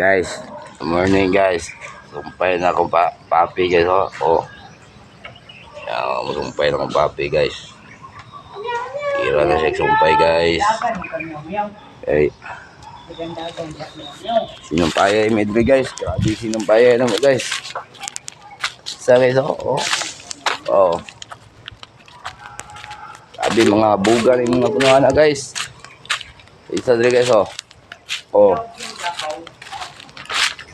Guys, good morning guys. Sumpay na akong papi guys. Oh. Yan, sumpay na akong papi guys. Kira na siya sumpay guys. Okay. Sinumpay medre guys. Grabe sinumpay naman guys. Sa guys oh. Oh. Sabi mga bugar yung mga punuan na guys. Isa dre guys oh. Oh.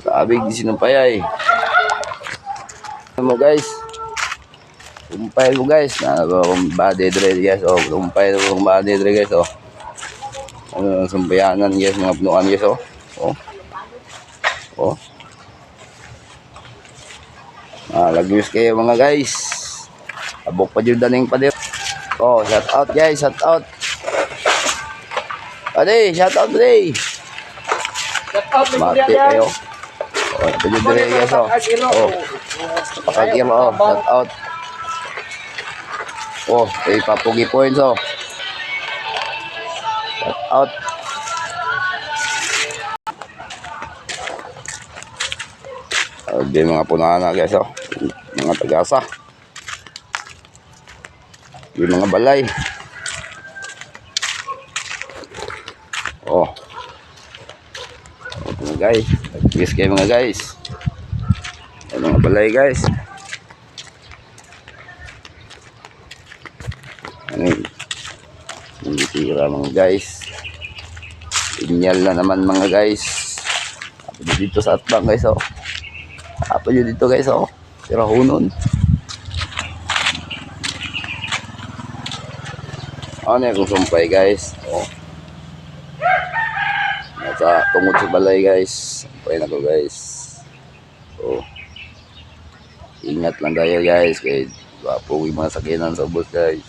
Sabi di sinumpay ay. Ano guys? Sumpay ko guys. Nakakong body dre guys oh. Sumpay ko body dre guys oh. Ano sumpayanan guys mga punuan guys oh. Oh. Oh. Lagyos kayo mga guys. Abok pa dyan daning padir. Oh, shout out guys, shout out. Ade, shout out today. Shout out mati kayo. Oh, pwede dire guys oh. Oh. Pakagiro oh, shout out. Oh, kay Papugi points oh. Shout out. Di mga punahan na guys oh. Mga tagasa. Yung mga balay. Oh. Mga guys. Nag-kiss kayo mga guys. Yung mga balay guys. Ano yun? Hindi tira mga guys. Inyal na naman mga guys. Apo dito sa atbang guys oh. Apo dito guys oh. Sirahunon. Ano yung sumpay guys oh. Nasa tungod sa balay guys. Sumpay na ko guys oh. Ingat lang tayo guys. Kaya wapo yung mga sakinan sa bus guys.